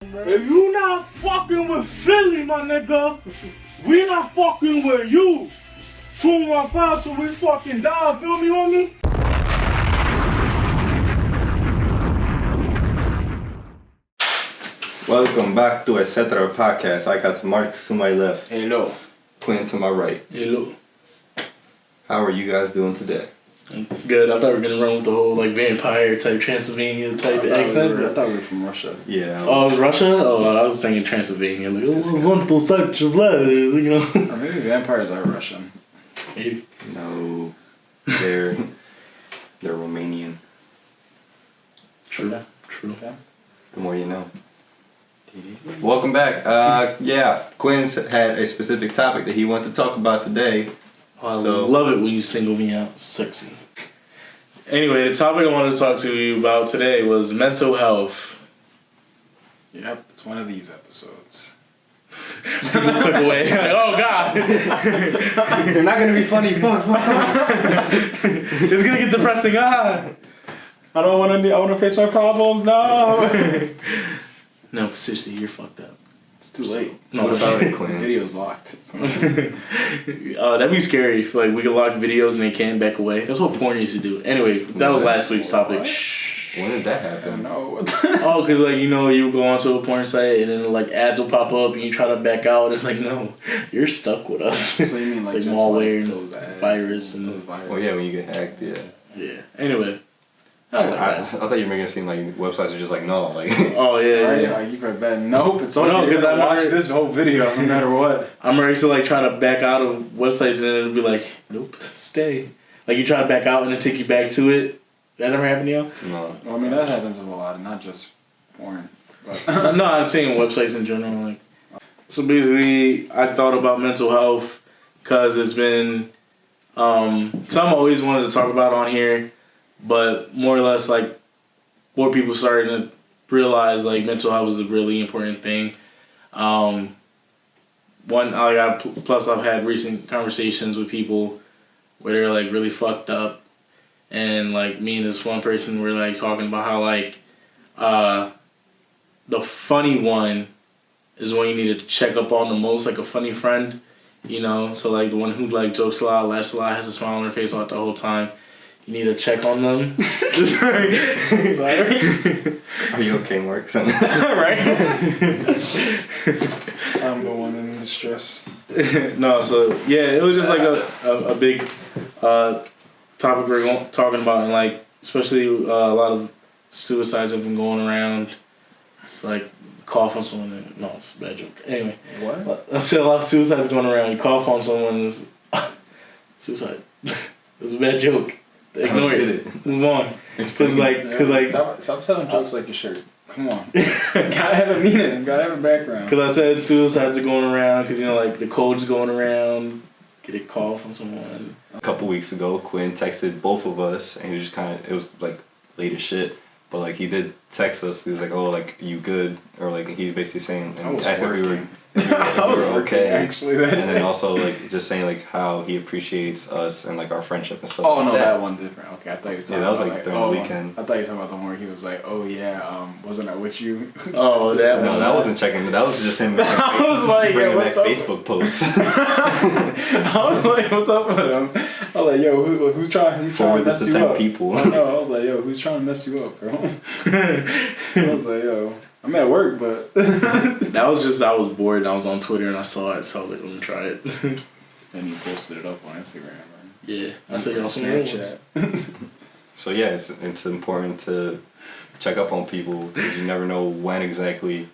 If you not fucking with Philly, my nigga, we not fucking with you. 215 till we fucking die, feel me, homie? Welcome back to Etc. Podcast. I got Mark to my left. Hello. Quinn to my right. Hello. How are you guys doing today? Good. I thought we were gonna run with the whole like vampire type Transylvania type accent. I thought we were from Russia. Yeah. Oh, it was Russia? Oh, I was thinking Transylvania. Like, oh, such a blood, you know. Or maybe vampires are Russian. Maybe. No, they're Romanian. True. True. Okay. The more you know. Welcome back. Yeah, Quinn's had a specific topic that he wanted to talk about today. I love it when you single me out. Sexy. Anyway, the topic I wanted to talk to you about today was mental health. Yep, it's one of these episodes. Just give me a quick away. Like, oh God. They're not gonna be funny. Fuck. It's gonna get depressing. I want to face my problems. No. No, but seriously, you're fucked up. It's too late. No, it's alright. The video's locked. That'd be scary if like we could lock videos and they can't back away. That's what porn used to do. Anyway, that was last week's topic. Shh. When did that I happen? don't know. Oh, cause like you go onto a porn site and then like ads will pop up and you try to back out. It's like no, you're stuck with us. So you mean like It's just malware like and those ads virus and those viruses? Oh yeah, when you get hacked, yeah. yeah. Anyway, I was like, I thought you were making it seem like websites are just like no, like. oh yeah. Right? Yeah. Like, you better bet. Nope. It's Oh, okay. no, You're 'cause gonna I'm watch already- this whole video no matter what. I'm ready to like try to back out of websites and it'll be like nope, stay. Like you try to back out and it take you back to it. That never happened to y'all? No. Well, I mean that happens a lot, not just porn. But No, I'm saying websites in general. Like, so basically, I thought about mental health because it's been something I always wanted to talk about on here, but more or less like more people starting to realize like mental health is a really important thing. Plus I've had recent conversations with people where they're like really fucked up, and like me and this one person were like talking about how like the funny one is when you need to check up on the most, like a funny friend, you know? So, like, the one who, like, jokes a lot, laughs a lot, has a smile on their face all the whole time. You need to check on them. sorry. Are you okay, Mark? Right? I'm the one in distress. No, so, yeah, it was just, like, a big topic we're talking about. And, like, especially a lot of suicides have been going around. It's like cough on someone. No, it's a bad joke. Anyway, What? I see a lot of suicides going around. You cough on someone, it's suicide. It was a bad joke. Ignore it. Move on. Cause Stop telling jokes like your shirt. Come on. Gotta have a meaning. Gotta have a background. Cause I said suicides are going around. Cause you know like the cold's going around. Get a cough on someone. A couple weeks ago, Quinn texted both of us, and he was just it was like late as shit. But like he did text us, he was like, "Oh, like you good?" Or like he basically saying, I was asked if we were, working. if we I was were working, okay. actually, that And then day. also like just saying like how he appreciates us and like our friendship and stuff. Oh like no, that one different. Okay, I thought you were talking Yeah, that was about like during the weekend. I thought you were talking about the one where he was like, "Oh yeah, wasn't I with you?" Oh, that No, was that wasn't checking. That was just him. I was like, bringing yo, back what's up? Facebook posts. I was like, "What's up with him?" I was like, "Yo, who's trying to Forward mess this to you 10 up?" people. I know. I was like, "Yo, who's trying to mess you up, bro?" I was like, "Yo, I'm at work, but." That was just I was bored and I was on Twitter and I saw it, so I was like, let me try it. And he posted it up on Instagram. Right? Yeah, I said y'all on some real ones. Snapchat. So yeah, it's important to check up on people because you never know when exactly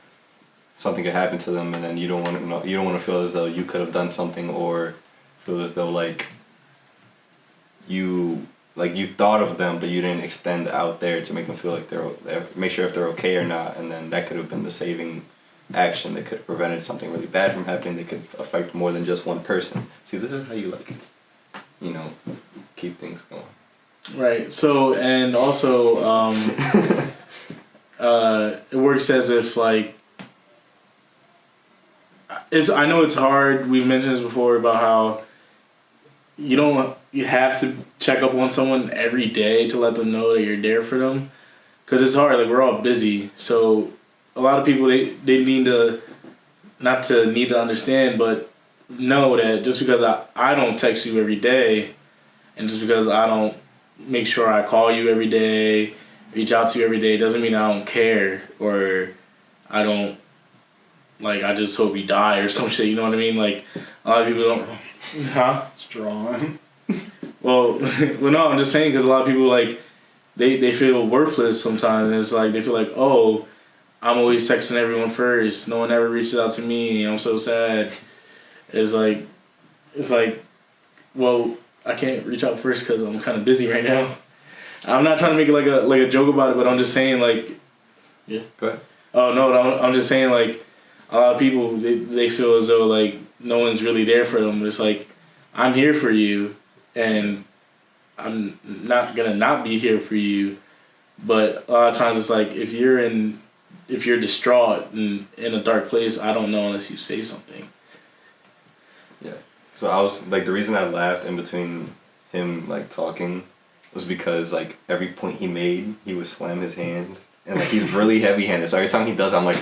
something could happen to them, and then you don't want to know. You don't want to feel as though you could have done something, or feel as though like you thought of them, but you didn't extend out there to make them feel like they're make sure if they're okay or not, and then that could have been the saving action that could have prevented something really bad from happening that could affect more than just one person. See, this is how you keep things going. Right. So and also it works as if like I know it's hard. We've mentioned this before about how you have to check up on someone every day to let them know that you're there for them, because it's hard. Like we're all busy, so a lot of people they need to not to need to understand, but know that just because I don't text you every day, and just because I don't make sure I call you every day, reach out to you every day, doesn't mean I don't care or I don't like I just hope you die or some shit. You know what I mean? Like a lot of people don't. Huh? Strong. Well, no, I'm just saying because a lot of people like they feel worthless sometimes. And it's like they feel like, oh, I'm always texting everyone first. No one ever reaches out to me. I'm so sad. It's like, well, I can't reach out first because I'm kind of busy right now. I'm not trying to make it like a joke about it, but I'm just saying like, yeah. Go ahead. Oh no, I'm just saying like a lot of people they feel as though like no one's really there for them. It's like I'm here for you, and I'm not gonna not be here for you. But a lot of times it's like if you're distraught and in a dark place, I don't know unless you say something. Yeah. So I was like the reason I laughed in between him like talking was because like every point he made, he would slam his hands. And like he's really heavy-handed, so every time he does, I'm like,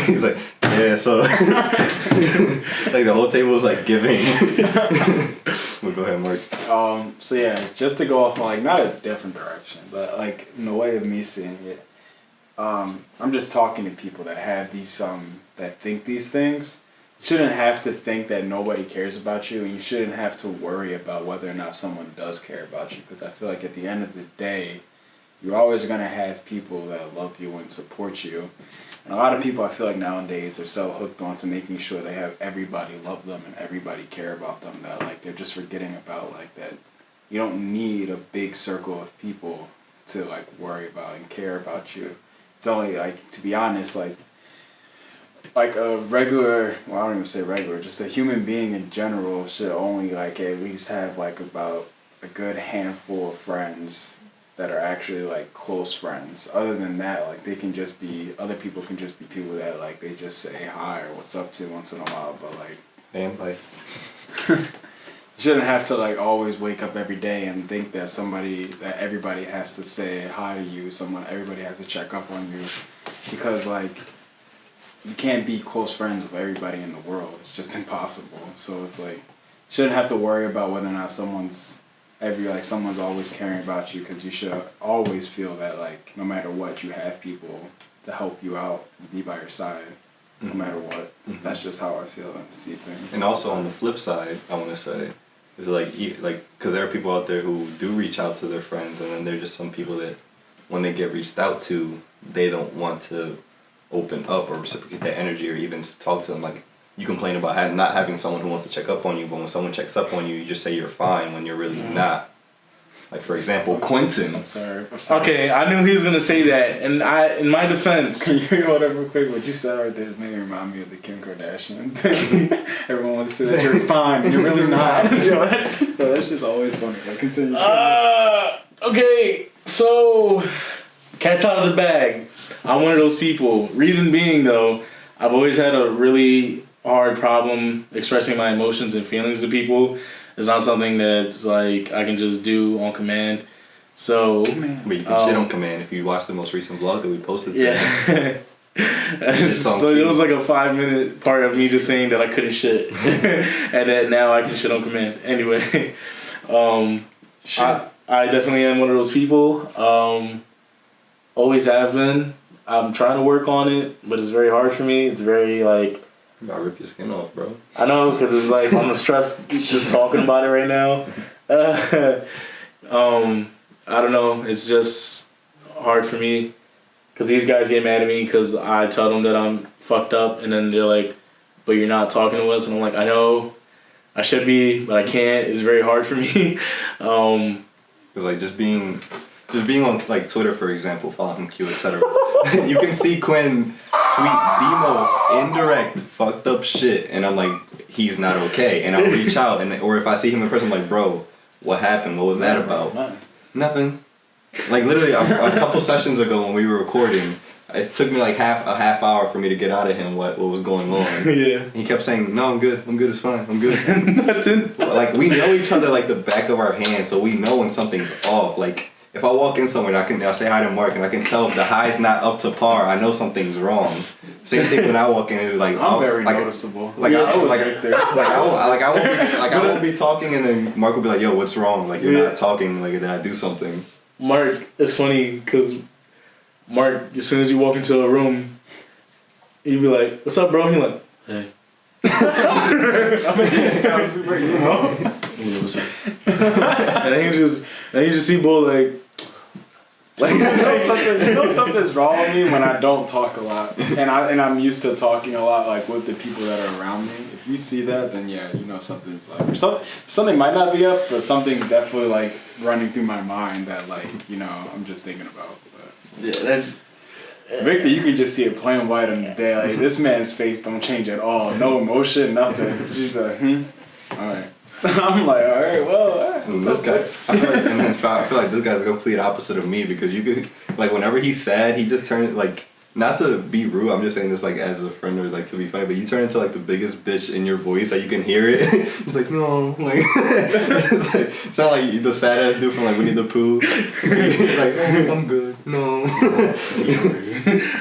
he's like, yeah. So like the whole table was like giving. Well, go ahead, Mark. So yeah, just to go off on like not a different direction, but like in the way of me seeing it, I'm just talking to people that have these that think these things. You shouldn't have to think that nobody cares about you, and you shouldn't have to worry about whether or not someone does care about you. Because I feel like at the end of the day, you're always going to have people that love you and support you. And a lot of people I feel like nowadays are so hooked on to making sure they have everybody love them and everybody care about them that like they're just forgetting about like that you don't need a big circle of people to like worry about and care about you. It's only like, to be honest, like a regular, well, I don't even say regular, just a human being in general should only like at least have like about a good handful of friends that are actually like close friends. Other than that, like they can just be, other people can just be people that like they just say hi or what's up to once in a while, but like and like you shouldn't have to like always wake up every day and think that everybody has to say hi to you, everybody has to check up on you, because like you can't be close friends with everybody in the world. It's just impossible. So it's like you shouldn't have to worry about whether or not someone's always caring about you, because you should always feel that like no matter what, you have people to help you out and be by your side no matter what. That's just how I feel and see things. And also on the flip side, I want to say is like because there are people out there who do reach out to their friends, and then there's just some people that when they get reached out to, they don't want to open up or reciprocate that energy or even talk to them. Like you complain about not having someone who wants to check up on you, but when someone checks up on you, you just say you're fine when you're really not. Like for example, Quentin. I'm sorry. Okay, I knew he was gonna say that, and in my defense, can you hear whatever quick? What you said right there made me remind me of the Kim Kardashian thing. Everyone wants to say that you're fine, and you're really not. Yo, that's just always funny. Like, continue. Okay, so cat's out of the bag. I'm one of those people. Reason being, though, I've always had a really hard problem expressing my emotions and feelings to people. It's not something that's like I can just do on command. So, but you can shit on command if you watch the most recent vlog that we posted today. Yeah. It was like a 5-minute part of me just saying that I couldn't shit, and that now I can shit on command. Anyway, I definitely am one of those people. Always have been. I'm trying to work on it, but it's very hard for me. It's very like. You about to rip your skin off, bro. I know, because it's like I'm stressed just talking about it right now. I don't know. It's just hard for me because these guys get mad at me because I tell them that I'm fucked up, and then they're like, "But you're not talking to us," and I'm like, "I know, I should be, but I can't." It's very hard for me. It's like just being on like Twitter, for example, following Q, etc. You can see Quinn tweet the most indirect, fucked up shit, and I'm like, he's not okay. And I'll reach out, or if I see him in person, I'm like, bro, what happened? What was that about? Nothing. Like literally a couple sessions ago when we were recording, it took me like a half hour for me to get out of him what was going on. Yeah. He kept saying, no, I'm good, it's fine, I'm good. Nothing. Like we know each other like the back of our hand, so we know when something's off. Like if I walk in somewhere, I say hi to Mark, and I can tell if the high's not up to par. I know something's wrong. Same thing when I walk in, it's like I'm very like, noticeable. Like I I was like right there. I won't be talking, and then Mark will be like, "Yo, what's wrong? Like you're not talking. Like did I do something?" Mark, it's funny because Mark, as soon as you walk into a room, he'd be like, "What's up, bro?" He like, "Hey." I mean, it sounds super emo. Yeah, what's up? And then you just see Bull like you know something's wrong with me when I don't talk a lot, and I'm used to talking a lot like with the people that are around me. If you see that, then yeah, you know something's like something might not be up, but something's definitely like running through my mind that like I'm just thinking about. But yeah, that's Victor, you can just see it plain white on the day. Like this man's face don't change at all, no emotion, nothing. He's like, all right. I'm like, all right, well, This guy, I feel like this guy's the complete opposite of me because you could like whenever he's sad, he just turns like not to be rude. I'm just saying this like as a friend or like to be funny, but you turn into like the biggest bitch in your voice that you can hear it. It's like no, like it's not like the sad ass dude from like Winnie the Pooh. Like oh, I'm good, no.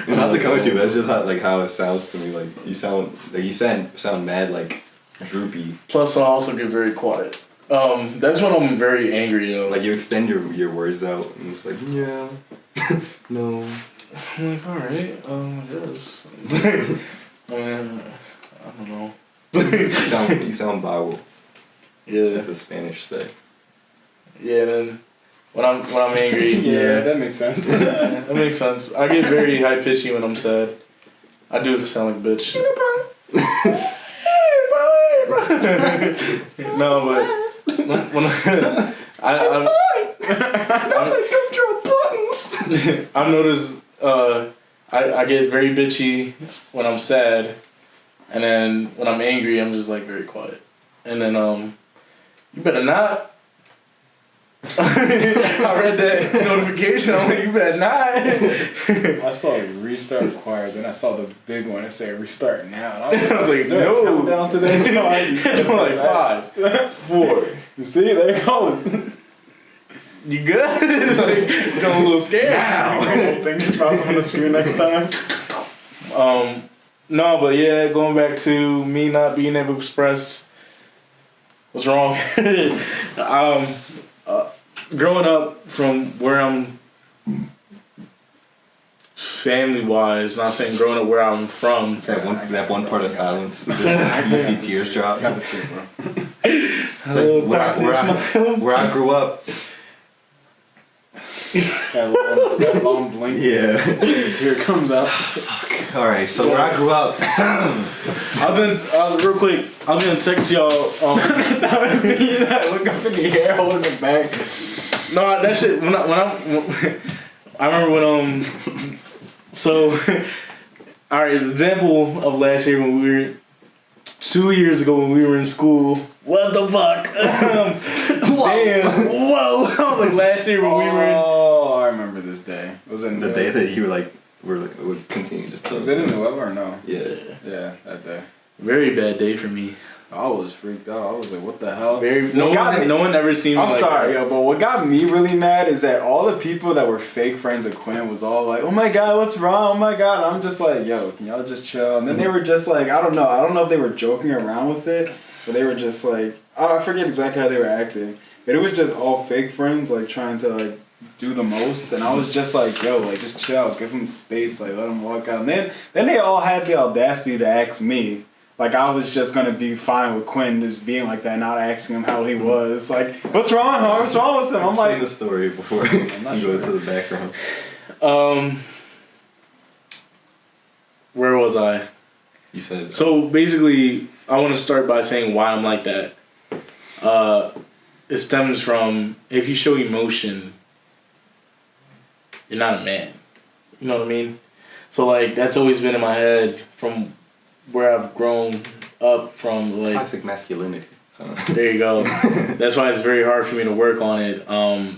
And not to come at you, but that's just how it sounds to me. Like you sound mad like droopy. plus I also get very quiet. That's when I'm very angry though. Like you extend your words out and it's like yeah, no. I'm like, alright, I guess. I don't know. You sound Bible. Yeah. As the Spanish say. Yeah, then when I'm angry. yeah, that makes sense. That makes sense. I get very high pitchy when I'm sad. I do sound like a bitch. No, but when I've noticed I get very bitchy when I'm sad, and then when I'm angry, I'm just like very quiet. And then you better not. I read that notification. I'm like, you better not. I saw restart required, then I saw the big one that said restart now. And I was like, is there a countdown to that? I'm like 5, 4. You see, there it goes. You good? Like, I'm a little scared. The whole thing just pops up on the screen next time. No, but yeah, going back to me not being able to express what's wrong. Growing up from where I'm family-wise, not saying growing up where I'm from. That one part of silence. You see tears drop. Got the tear, bro. It's like where I grew up. That long blink. Yeah. The tear comes out. All right, so where I grew up. Real quick, I was gonna text y'all. That's how it be. Look up in the air, holding it back. No, that shit. I remember when So, all right. Example of last year when we were 2 years ago when we were in school. What the fuck? Damn. Whoa. I was like last year when we were. Oh, I remember this day. Was it The day that you would continue just to. Was it in the web or no? Yeah. Yeah, that day. Very bad day for me. I was freaked out. I was like, what the hell? No one ever seemed I'm like sorry, yo, but what got me really mad is that all the people that were fake friends of Quinn was all like, oh my god, what's wrong? Oh my god. And I'm just like, yo, can y'all just chill? And then they were just like, I don't know if they were joking around with it, but they were just like, I forget exactly how they were acting, but it was just all fake friends like trying to like do the most, and I was just like, yo, like just chill, give them space, like let them walk out. And then they all had the audacity to ask me. Like, I was just going to be fine with Quinn just being like that, not asking him how he was. Like, what's wrong, huh? What's wrong with him? I'm like... Explain the story before you go to the background. Where was I? You said... So, basically, I want to start by saying why I'm like that. It stems from, if you show emotion, you're not a man. You know what I mean? So, like, that's always been in my head from... where I've grown up from, like toxic masculinity. So. There you go. That's why it's very hard for me to work on it.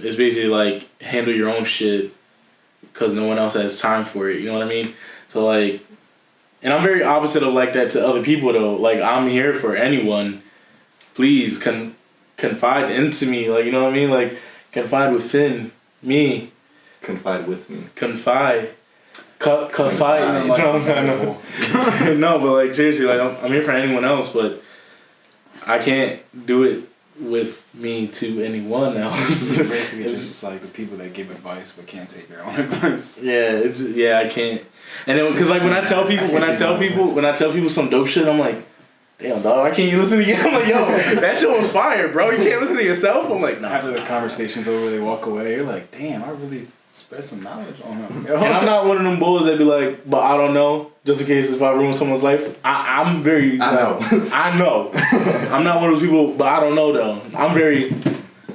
It's basically like handle your own shit because no one else has time for it. You know what I mean? So like, and I'm very opposite of like that to other people though. Like I'm here for anyone. Please confide into me. Like you know what I mean? Like confide with Finn. Me. Confide with me. Confide. Confide. No. No, but like seriously, like I'm here for anyone else, but I can't do it with me to anyone else. Basically, just like the people that give advice but can't take their own advice. Yeah, I can't. And then, cause like when I tell people some dope shit, I'm like, damn dog, why can't you listen to you? I'm like, yo, that shit was fire, bro. You can't listen to yourself. I'm like, nah. After the conversation's over, they walk away. You're like, damn, I really spread some knowledge on him. And I'm not one of them bulls that be like, but I don't know, just in case if I ruin someone's life. I'm very. I know. I know. I'm not one of those people, but I don't know though. I'm very,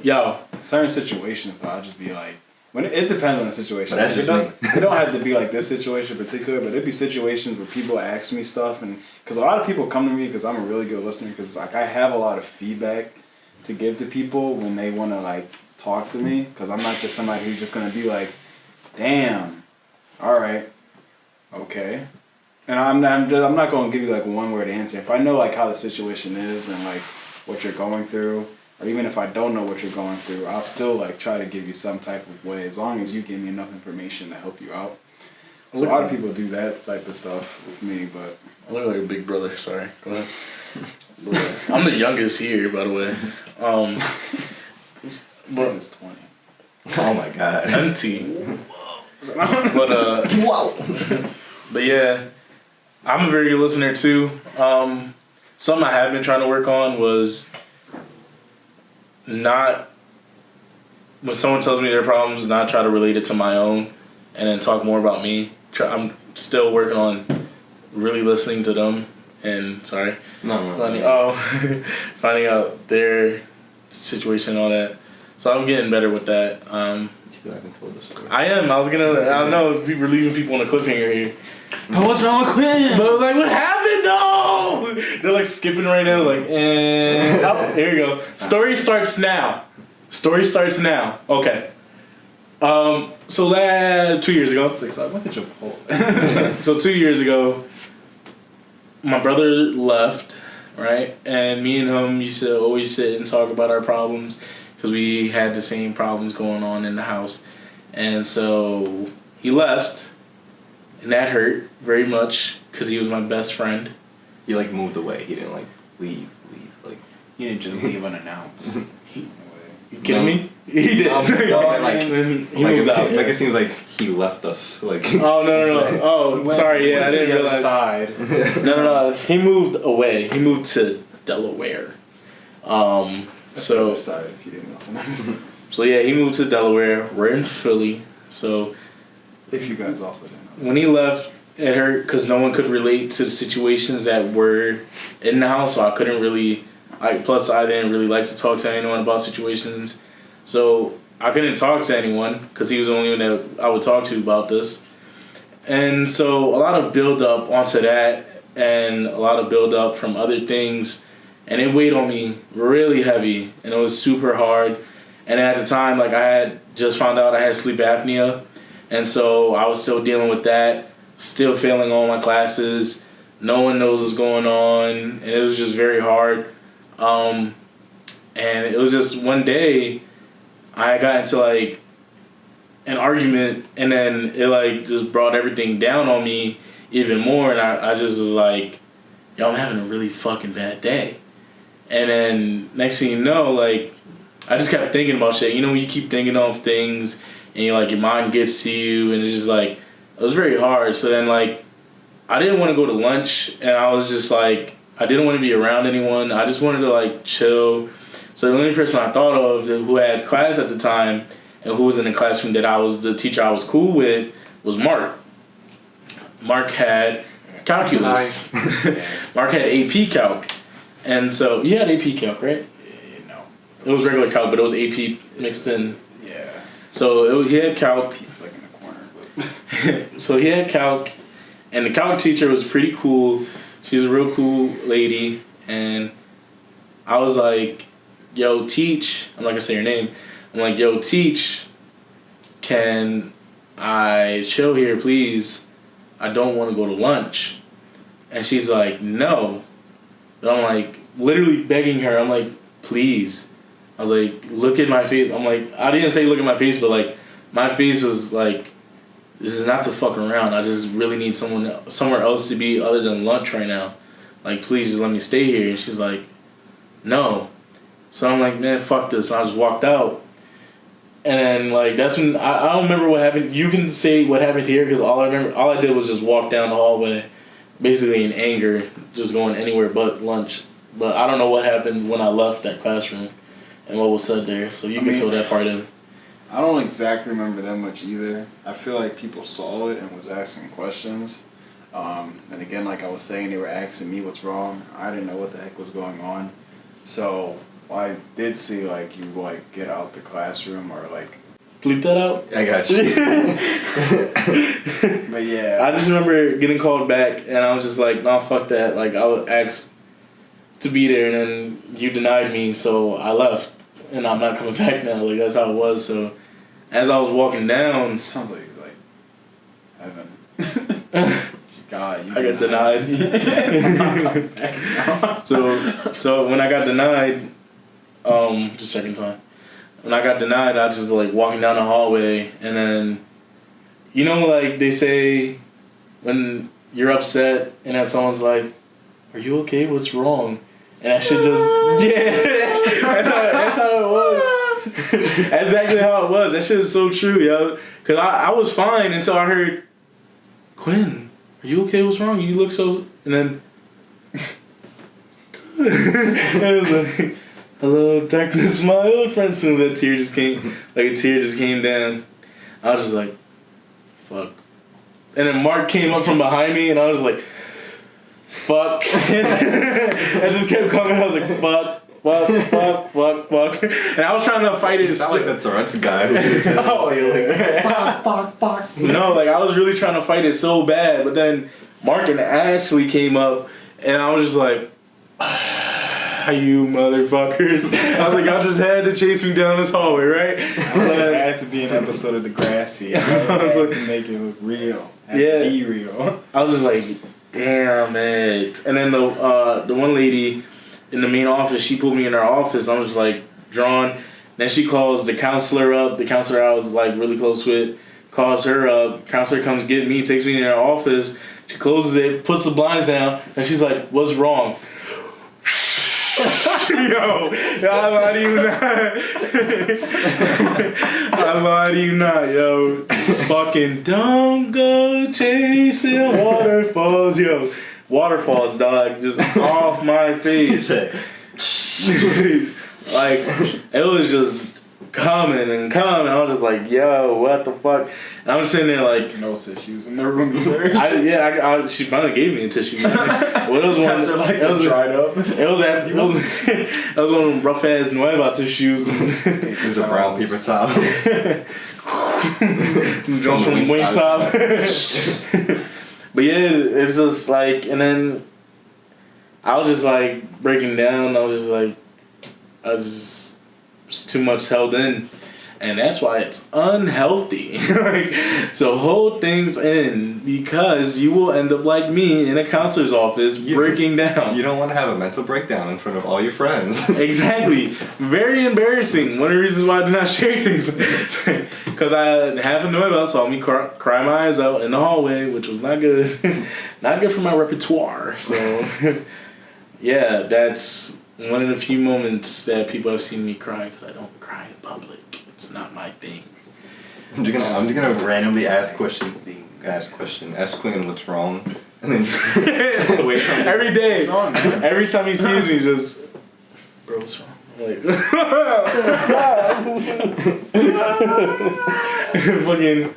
yo. Certain situations though, I'll just be like, when it depends on the situation. But that's just it don't have to be like this situation in particular, but it'd be situations where people ask me stuff, and because a lot of people come to me because I'm a really good listener, because like I have a lot of feedback to give to people when they want to like talk to me, because I'm not just somebody who's just gonna be like, damn, all right, okay, and I'm not gonna give you like one word answer. If I know like how the situation is and like what you're going through, or even if I don't know what you're going through, I'll still like try to give you some type of way, as long as you give me enough information to help you out. So a lot of people do that type of stuff with me, but I look like a big brother. Sorry, go ahead. I'm the youngest here, by the way. but it's 20. Oh my god. Empty. But yeah, I'm a very good listener too. Something I have been trying to work on was not, when someone tells me their problems, not try to relate it to my own and then talk more about me. I'm still working on really listening to them and finding out their situation and all that. So I'm getting better with that. You still haven't told us. I am. I don't know if we're leaving people on a cliffhanger here. But what's wrong with Quinn? But like, what happened though? They're like skipping right now, like, oh, here you go. Story starts now. Okay. So 2 years ago. So I went to Chipotle. So 2 years ago, my brother left, right? And me and him used to always sit and talk about our problems because we had the same problems going on in the house. And so he left, and that hurt very much because he was my best friend. He like moved away. He didn't like leave. Like He didn't just leave unannounced. You kidding me? He did. He moved out. Like it seems like he left us. Like oh no. Oh, sorry. Yeah, I didn't realize. Side. No. He moved away. He moved to Delaware. So side, if you didn't know. So yeah, he moved to Delaware. We're in Philly. So if you guys also didn't know. When he left, it hurt because no one could relate to the situations that were in the house. So I couldn't really. Plus, I didn't really like to talk to anyone about situations. So I couldn't talk to anyone because he was the only one that I would talk to about this. And so a lot of build up onto that and a lot of build up from other things. And it weighed on me really heavy. And it was super hard. And at the time, like I had just found out I had sleep apnea. And so I was still dealing with that. Still failing all my classes. No one knows what's going on. And it was just very hard. And it was just one day I got into like an argument and then it like just brought everything down on me even more, and I just was like, yo, I'm having a really fucking bad day. And then next thing you know, like I just kept thinking about shit. You know when you keep thinking of things and you like your mind gets to you, and it's just like it was very hard. So then like I didn't want to go to lunch, and I was just like I didn't want to be around anyone. I just wanted to like chill. So the only person I thought of who had class at the time and who was in the classroom that I was the teacher I was cool with was Mark. Mark had calculus. Mark had AP Calc. And so you had AP Calc, right? Yeah, no. It was regular Calc, but it was AP mixed in. Yeah. So he had Calc. Like in the corner. But. So he had Calc, and the Calc teacher was pretty cool. She was a real cool lady, and I was like, yo, Teach, I'm not gonna say her name, I'm like, yo, Teach, can I chill here, please? I don't want to go to lunch. And she's like, no. And I'm like, literally begging her, I'm like, please. I was like, look at my face. I'm like, I didn't say look at my face, but like, my face was like, this is not to fuck around. I just really need somewhere else to be other than lunch right now. Like, please just let me stay here. And she's like, no. So I'm like, man, fuck this. And I just walked out. And then, like, that's when I don't remember what happened. You can say what happened here because all I did was just walk down the hallway, basically in anger, just going anywhere but lunch. But I don't know what happened when I left that classroom and what was said there. So you can fill that part in. I don't exactly remember that much either. I feel like people saw it and was asking questions. And again, like I was saying, they were asking me what's wrong. I didn't know what the heck was going on. So I did see like you like get out the classroom or like Bleep that out. I got you. But yeah, I just remember getting called back and I was just like, nah, fuck that. Like I was asked to be there and then you denied me, so I left and I'm not coming back now. Like that's how it was. So as I was walking down, sounds like heaven. God, you I got denied. So when I got denied, just checking time. When I got denied, I just like walking down the hallway, and then, you know, like they say, when you're upset, and then someone's like, "Are you okay? What's wrong?" And I should just that's how it was. That's exactly how it was. That shit is so true, yo. Cause I was fine until I heard, "Quinn, are you okay? What's wrong? You look so..." And then it was like, "Hello, darkness, my old friend." Soon that tear just came, like a tear just came down. I was just like, fuck. And then Mark came up from behind me and I was like, fuck. I just kept coming. I was like, fuck. And I was trying to fight it. You sound like the Tourette's guy who just hit the ceiling. Fuck. No, like I was really trying to fight it so bad, but then Mark and Ashley came up and I was just like, you motherfuckers. I was like, y'all just had to chase me down this hallway, right? It had to be an episode of Degrassi. I was like, to make it look real. Yeah. Be real. I was just like, damn it. And then the one lady in the main office, she put me in her office. I was just like drawn. Then she calls the counselor up. The counselor I was like really close with calls her up. Counselor comes get me, takes me in her office. She closes it, puts the blinds down, and she's like, "What's wrong?" Yo, I lie to you not. I lie to you not, yo. Fucking don't go chasing waterfalls, yo. Waterfalls, dog, just off my face. Like, it was just coming and coming. I was just like, yo, what the fuck? And I'm sitting there like, no tissues in the room either. She finally gave me a tissue. Well, it was one. After like it was dried up. It was one of them rough ass Nueva tissues. There's a brown paper towel. Jones from Wingstop. But yeah, it's just like, and then I was just like breaking down. I was just too much held in. And that's why it's unhealthy. Like, so hold things in because you will end up like me in a counselor's office breaking down. You don't want to have a mental breakdown in front of all your friends. Exactly. Very embarrassing. One of the reasons why I do not share things. Because half a Noel saw me cry my eyes out in the hallway, which was not good. Not good for my repertoire. So, yeah, that's one of the few moments that people have seen me cry because I don't cry in public. It's not my thing. I'm just gonna randomly ask Quinn what's wrong, and then just wait. Every day, What's wrong, man? every time he sees me, just bro, what's wrong? I'm like, fucking.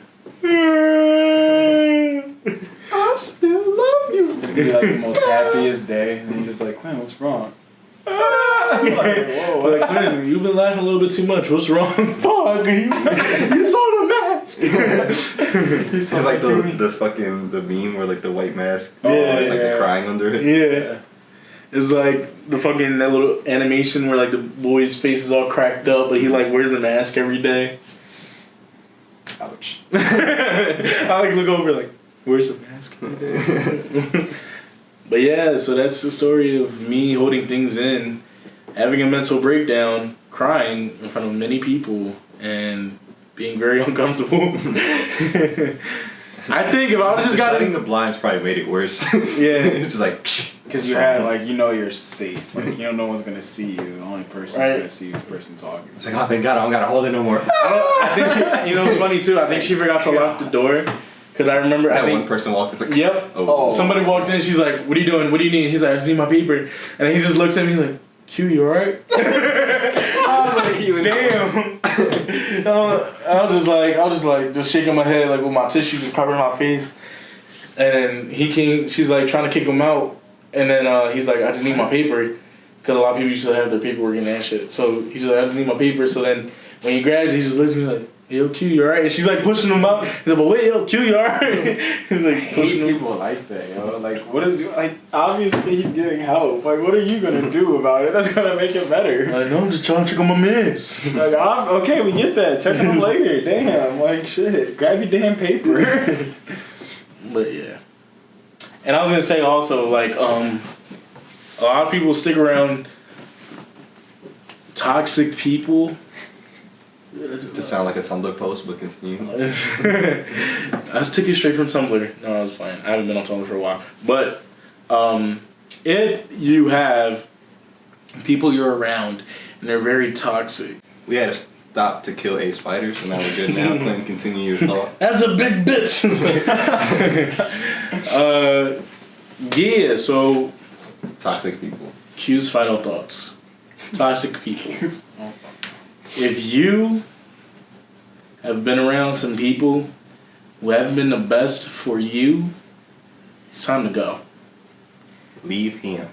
I still love you. It'd be like the most happiest day, and you're just like, Quinn, what's wrong? I'm like, whoa. Like, Quinn, you've been laughing a little bit too much. What's wrong? Fuck, you saw the mask. It's like the meme where like the white mask. Yeah, it's like the crying under it. Yeah. It's like the fucking that little animation where like the boy's face is all cracked up, but he like wears a mask every day. Ouch. I like look over like, where's the mask every day? But yeah, so that's the story of me holding things in, having a mental breakdown, crying in front of many people, and being very uncomfortable. I think if I would just got shutting the blinds probably made it worse. Yeah. It's just like Because you had, like, you know you're safe. Like, you know no one's going to see you. The only person who's going to see you is the person talking. it's like, oh thank God I don't gotta hold it no more. I think you know what's funny too. I think she forgot to lock the door because I remember. That I think one person walked. It's like Yep. oh. Somebody walked in. She's like, "What are you doing? What do you need?" He's like, "I just need my paper." And then he just looks at me. He's like, "Q, you alright?" I was like, "Damn." I was just like shaking my head like with my tissue just covering my face. And then he came. She's like trying to kick him out. And then he's like, "I just need my paper," because a lot of people used to have their paperwork in that shit. So he's like, "I just need my paper." So then when he grabs it, he just looks at me like, "Yo, Q, you alright?" And she's like pushing him out. He's like, "But wait, yo, Q, you alright?" He's like I pushing hate him. people like that, yo. Like, what is, like, obviously he's getting help. Like, what are you going to do about it? That's going to make it better. I know, I'm just trying to check on my meds. Like, okay, we get that. Check on him later. Damn, like, shit. Grab your damn paper. But yeah. And I was gonna say also, like, a lot of people stick around toxic people. To sound like a Tumblr post, but continue. I just took it straight from Tumblr. No, I was fine. I haven't been on Tumblr for a while. But if you have people you're around and they're very toxic, We had to stop to kill 8 spiders, so now we're good now. Clinton, continue your thought. that's a big bitch. Yeah, so Toxic people. Q's final thoughts. Toxic people. If you have been around some people who haven't been the best for you, it's time to go. Leave him.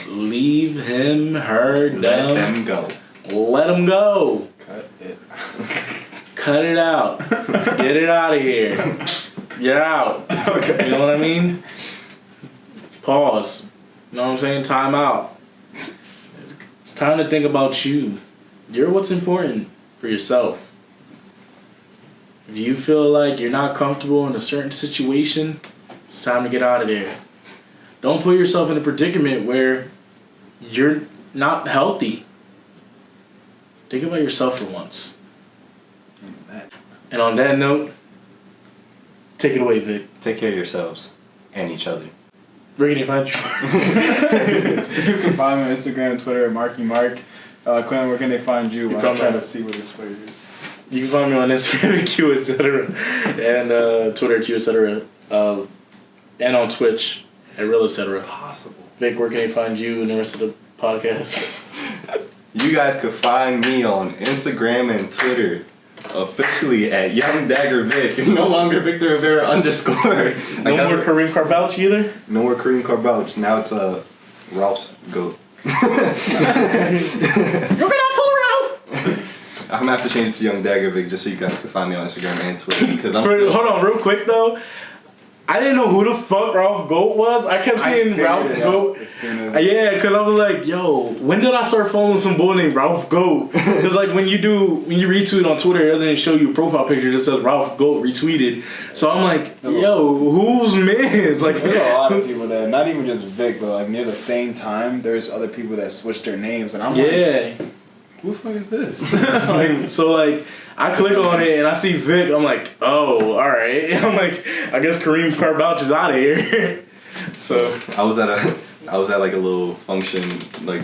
Leave him, her, Let them. them go. Let them go. Cut it. Cut it out. Get it out of here. Get out. Okay. You know what I mean? Pause. You know what I'm saying? Time out. It's time to think about you. You're what's important for yourself. If you feel like you're not comfortable in a certain situation, it's time to get out of there. Don't put yourself in a predicament where you're not healthy. Think about yourself for once. And on that note, take it away, Vic. Take care of yourselves and each other. Where can you find you? You can find me on Instagram, Twitter, at MarkyMark. Quinn, where can they find you? I'm trying to see what this way is. You can find me on Instagram at Q, etc. And Twitter, Q, etc. And on Twitch at Real, etc. Possible. Vic, where can they find you and the rest of the podcast? You guys could find me on Instagram and Twitter officially at Young Dagger Vic. It's no longer Victor Rivera _. No more Kareem Carbouch either? No more Kareem Carbouch. Now it's Ralph's goat. You're gonna fool around! I'm gonna have to change it to Young Dagger Vic just so you guys can find me on Instagram and Twitter because I'm Hold on, real quick though. I didn't know who the fuck Ralph Goat was. I kept seeing Ralph Goat. As soon as Yeah, because I was like, yo, when did I start following some boy named Ralph Goat? Because like when you retweet on Twitter, it doesn't show you a profile picture, it just says Ralph Goat retweeted. So I'm like, yo, who's Miz? Like, there's a lot of people that, not even just Vic, but like near the same time, there's other people that switched their names, and I'm like, yeah. who the fuck is this? Like, so like, I click on it and I see Vic. I'm like, oh, all right. I'm like, I guess Kareem Carbouch is out of here. So I was at like a little function, like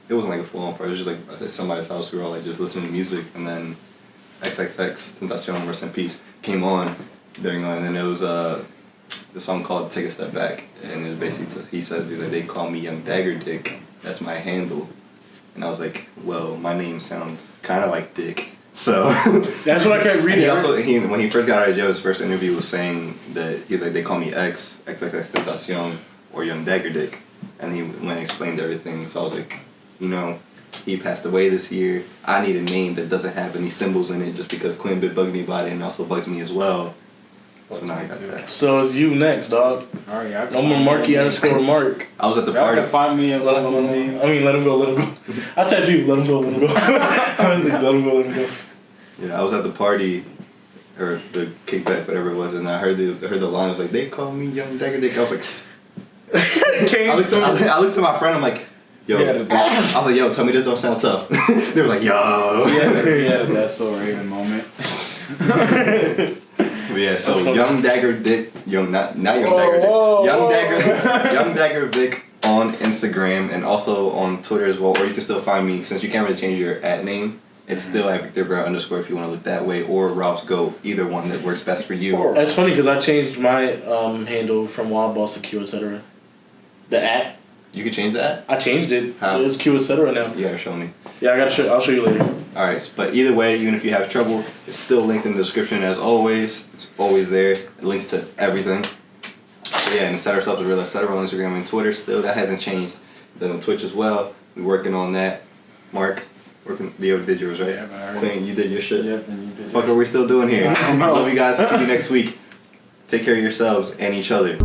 it wasn't like a full on party. It was just like at somebody's house. We were all like just listening to music, and then XXX Tentacion, rest in peace, came on during and then it was the song called "Take a Step Back," and it was basically he says he's like, they call me Young Dagger Dick. That's my handle. And I was like, well, my name sounds kind of like Dick. So that's what I kept reading. when he first got out of jail, his first interview was saying that he's like, they call me XXX Tentacion or Young Dagger Dick. And he went and explained everything. So I was like, you know, he passed away this year. I need a name that doesn't have any symbols in it just because Quinn been bugging me about it and also bugs me as well. So now I got that. So it's you next, dog. All right, No more Marky _ Mark. I was at the Y'all party. can find me at Let him go, let him go. I tapped you, let him go, let him go. I was like, let him go, let him go. Yeah, I was at the party, or the kickback, whatever it was, and I heard the line. I was like, they call me Young Dagger Dick. I was like, I looked to my friend. I'm like, yo. Yeah, I was like, yo, tell me this don't sound tough. They were like, yo. yeah, that's so Raven moment. But yeah, so Young Dagger Dick, not Young Dagger Dick, whoa, Young Dagger Vic on Instagram and also on Twitter as well. Or you can still find me since you can't really change your @ name. It's still at Victor Brown _ if you want to look that way, or Ralph's Goat, either one that works best for you. It's funny because I changed my handle from Wild Boss to Q etc. The @ You can change that? I changed it. How? It's Q etc. now. You gotta show me. Yeah, I'll show you later. Alright, but either way, even if you have trouble, it's still linked in the description as always. It's always there. It links to everything. But yeah, and set ourselves with Real Etc. on Instagram and Twitter still. That hasn't changed. Then on Twitch as well. We're working on that. Mark, Leo did yours, right? Yeah, man. Queen, you did your shit. Yep, and you did. Fuck are we still doing here? I don't know. Love you guys. See you next week. Take care of yourselves and each other.